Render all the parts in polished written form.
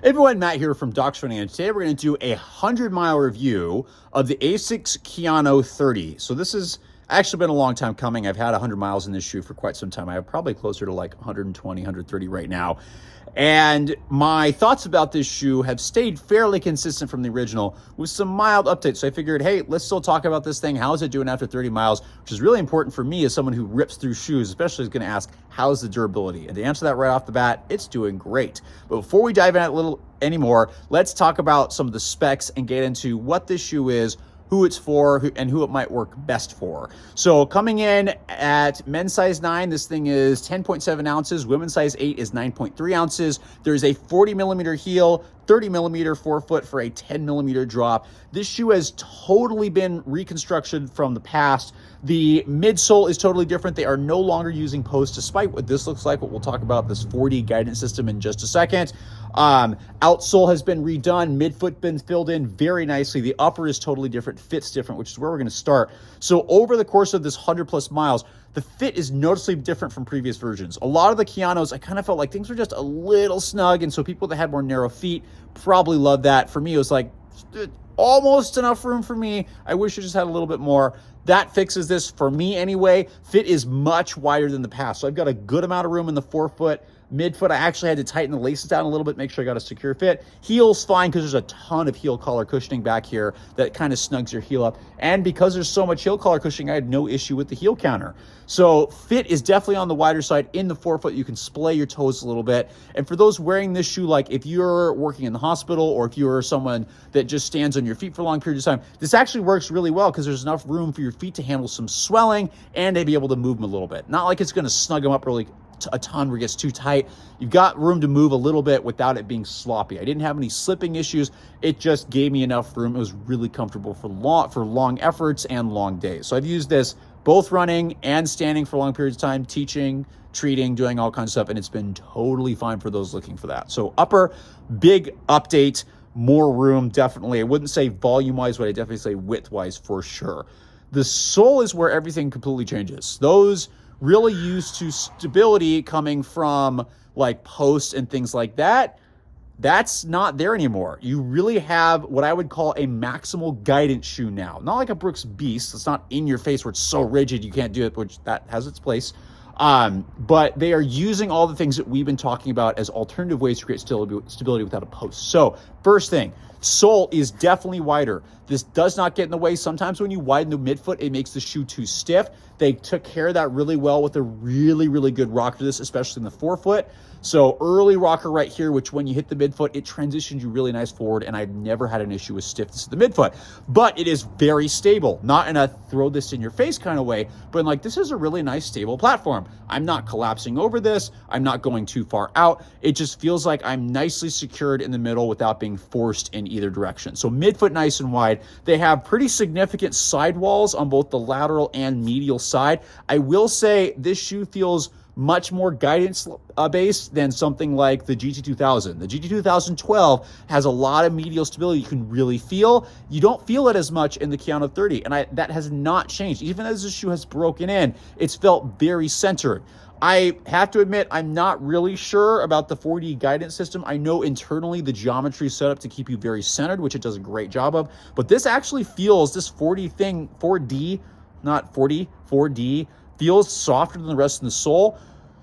Everyone, Matt here from Docs Running, and today we're going to do a 100-mile review of the Asics Kayano 30. So this has actually been a long time coming. I've had 100 miles in this shoe for quite some time. I have probably closer to like 120, 130 right now. And my thoughts about this shoe have stayed fairly consistent from the original with some mild updates. So I figured, hey, let's still talk about this thing. How is it doing after 30 miles? Which is really important for me as someone who rips through shoes, especially is going to ask, how's the durability? And to answer that right off the bat, it's doing great. But before we dive in a little anymore, let's talk about some of the specs and get into what this shoe is, who it's for, and who it might work best for. So coming in at men's size 9, this thing is 10.7 ounces. Women's size 8 is 9.3 ounces. There's a 40 millimeter heel, 30 millimeter forefoot for a 10 millimeter drop. This shoe has totally been reconstructed from the past. The midsole is totally different. They are no longer using posts, despite what this looks like, but we'll talk about this 4D guidance system in just a second. Outsole has been redone. Midfoot been filled in very nicely. The upper is totally different, fits different, which is where we're going to start. So over the course of this 100+ miles, the fit is noticeably different from previous versions. A lot of the Kayanos, I kind of felt like things were just a little snug, and so people that had more narrow feet probably love that. For me, it was like almost enough room for me. I wish it just had a little bit more. That fixes this for me anyway. Fit is much wider than the past. So I've got a good amount of room in the forefoot. Midfoot, I actually had to tighten the laces down a little bit, make sure I got a secure fit. Heel's fine because there's a ton of heel collar cushioning back here that kind of snugs your heel up. And because there's so much heel collar cushioning, I had no issue with the heel counter. So fit is definitely on the wider side. In the forefoot, you can splay your toes a little bit. And for those wearing this shoe, like if you're working in the hospital or if you're someone that just stands on your feet for long periods of time, this actually works really well because there's enough room for your feet to handle some swelling and to be able to move them a little bit. Not like it's going to snug them up really a ton where it gets too tight. You've got room to move a little bit without it being sloppy. I didn't have any slipping issues. It just gave me enough room. It was really comfortable for long efforts and long days. So I've used this both running and standing for long periods of time, teaching, treating, doing all kinds of stuff, and it's been totally fine for those looking for that. So upper, big update, more room, definitely. I wouldn't say volume-wise, but I definitely say width-wise for sure. The sole is where everything completely changes. Those really used to stability coming from like posts and things like that, that's not there anymore. You really have what I would call a maximal guidance shoe now. Not like a Brooks Beast. It's not in your face where it's so rigid you can't do it, which that has its place. But they are using all the things that we've been talking about as alternative ways to create stability without a post. So first thing, sole is definitely wider. This does not get in the way. Sometimes when you widen the midfoot, it makes the shoe too stiff. They took care of that really well with a really, really good rocker to this, especially in the forefoot. So early rocker right here, which when you hit the midfoot, it transitions you really nice forward, and I've never had an issue with stiffness at the midfoot. But it is very stable, not in a throw this in your face kind of way, but in like, this is a really nice stable platform. I'm not collapsing over this. I'm not going too far out. It just feels like I'm nicely secured in the middle without being forced in either direction. So midfoot nice and wide. They have pretty significant sidewalls on both the lateral and medial side. I will say this shoe feels much more guidance based than something like the GT2000. The GT2012 has a lot of medial stability you can really feel. You don't feel it as much in the Kayano 30, and that has not changed. Even as the shoe has broken in, it's felt very centered. I have to admit, I'm not really sure about the 4D guidance system. I know internally the geometry is set up to keep you very centered, which it does a great job of, but this actually feels, this 4D, feels softer than the rest of the sole.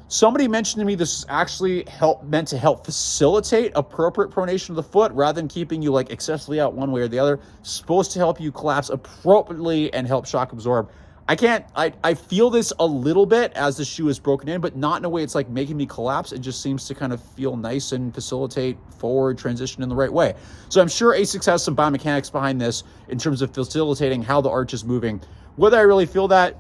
Somebody mentioned to me this is actually meant to help facilitate appropriate pronation of the foot rather than keeping you like excessively out one way or the other. It's supposed to help you collapse appropriately and help shock absorb. I feel this a little bit as the shoe is broken in, but not in a way it's like making me collapse. It just seems to kind of feel nice and facilitate forward transition in the right way. So I'm sure Asics has some biomechanics behind this in terms of facilitating how the arch is moving. Whether I really feel that,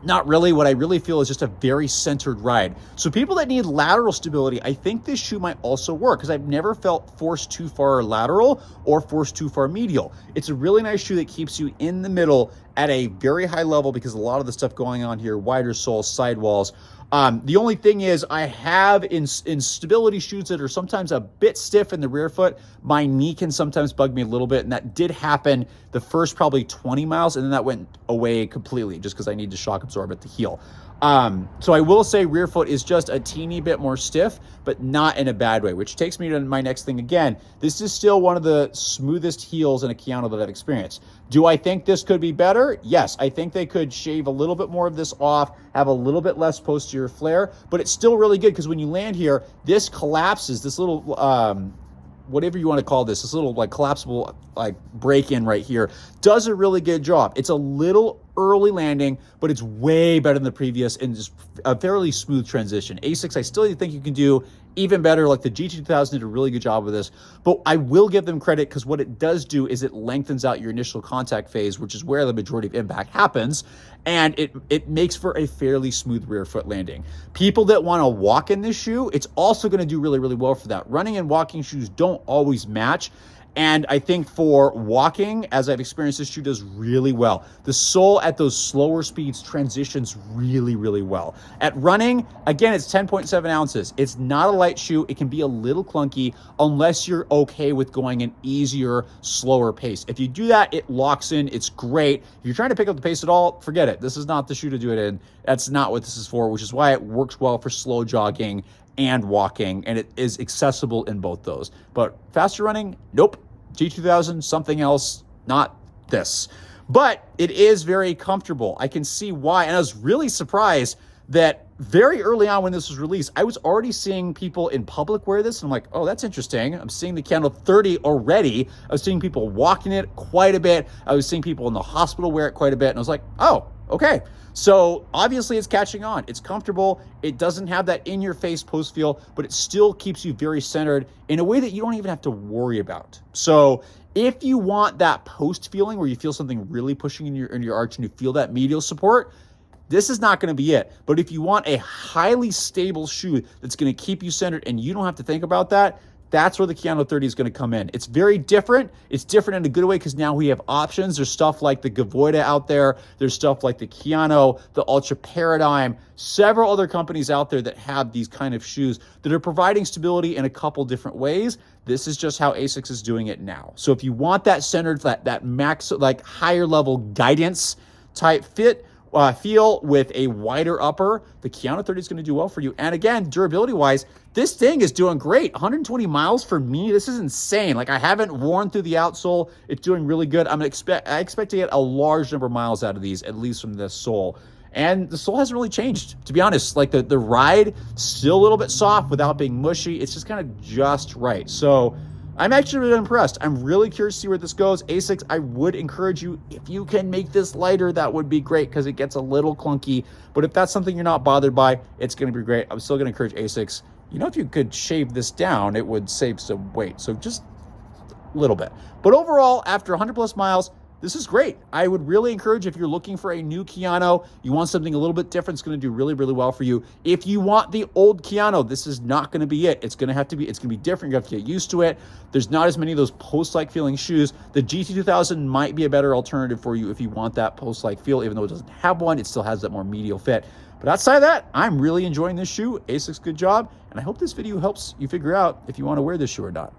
not really. What I really feel is just a very centered ride. So people that need lateral stability, I think this shoe might also work because I've never felt forced too far lateral or forced too far medial. It's a really nice shoe that keeps you in the middle at a very high level because a lot of the stuff going on here, wider sole, sidewalls. The only thing is I have in stability shoes that are sometimes a bit stiff in the rear foot, my knee can sometimes bug me a little bit. And that did happen the first probably 20 miles. And then that went away completely just because I need to shock absorb at the heel. So I will say rear foot is just a teeny bit more stiff, but not in a bad way, which takes me to my next thing again. This is still one of the smoothest heels in a Kayano that I've experienced. Do I think this could be better? Yes, I think they could shave a little bit more of this off, have a little bit less posterior flare, but it's still really good because when you land here, this collapses, this little, whatever you want to call this little like collapsible like break-in right here does a really good job. It's a little early landing, but it's way better than the previous and just a fairly smooth transition. Asics, I still think you can do even better. Like the GT2000 did a really good job with this, but I will give them credit because what it does do is it lengthens out your initial contact phase, which is where the majority of impact happens, and it makes for a fairly smooth rear foot landing. People that want to walk in this shoe, it's also going to do really, really well for that. Running and walking shoes don't always match. And I think for walking, as I've experienced, this shoe does really well. The sole at those slower speeds transitions really, really well. At running, again, it's 10.7 ounces. It's not a light shoe. It can be a little clunky unless you're okay with going an easier, slower pace. If you do that, it locks in. It's great. If you're trying to pick up the pace at all, forget it. This is not the shoe to do it in. That's not what this is for, which is why it works well for slow jogging and walking, and it is accessible in both those. But faster running, nope. G2000, something else, not this. But it is very comfortable. I can see why, and I was really surprised that very early on when this was released, I was already seeing people in public wear this, and I'm like, oh, that's interesting. I'm seeing the Kayano 30 already. I was seeing people walking it quite a bit. I was seeing people in the hospital wear it quite a bit, and I was like, oh, okay. So obviously it's catching on. It's comfortable. It doesn't have that in-your-face post feel, but it still keeps you very centered in a way that you don't even have to worry about. So if you want that post feeling where you feel something really pushing in your arch and you feel that medial support, this is not going to be it. But if you want a highly stable shoe that's going to keep you centered and you don't have to think about that, that's where the Kayano 30 is going to come in. It's very different. It's different in a good way because now we have options. There's stuff like the Gavoida out there. There's stuff like the Kayano, the Ultra Paradigm, several other companies out there that have these kind of shoes that are providing stability in a couple different ways. This is just how Asics is doing it now. So if you want that centered, that max, like higher level guidance type fit, feel with a wider upper, the Kayano 30 is going to do well for you. And again, durability wise, this thing is doing great. 120 miles for me, this is insane. Like I haven't worn through the outsole. It's doing really good. I expect to get a large number of miles out of these, at least from this sole. And the sole hasn't really changed, to be honest. Like the ride, still a little bit soft without being mushy. It's just kind of just right. So I'm actually really impressed. I'm really curious to see where this goes. Asics, I would encourage you, if you can make this lighter, that would be great because it gets a little clunky. But if that's something you're not bothered by, it's going to be great. I'm still going to encourage Asics. You know, if you could shave this down, it would save some weight. So just a little bit. But overall, after 100 plus miles, this is great. I would really encourage, if you're looking for a new Kayano, you want something a little bit different, it's going to do really, really well for you. If you want the old Kayano, this is not going to be it. It's going to be different. You have to get used to it. There's not as many of those post-like feeling shoes. The GT2000 might be a better alternative for you if you want that post-like feel, even though it doesn't have one, it still has that more medial fit. But outside of that, I'm really enjoying this shoe. Asics, good job. And I hope this video helps you figure out if you want to wear this shoe or not.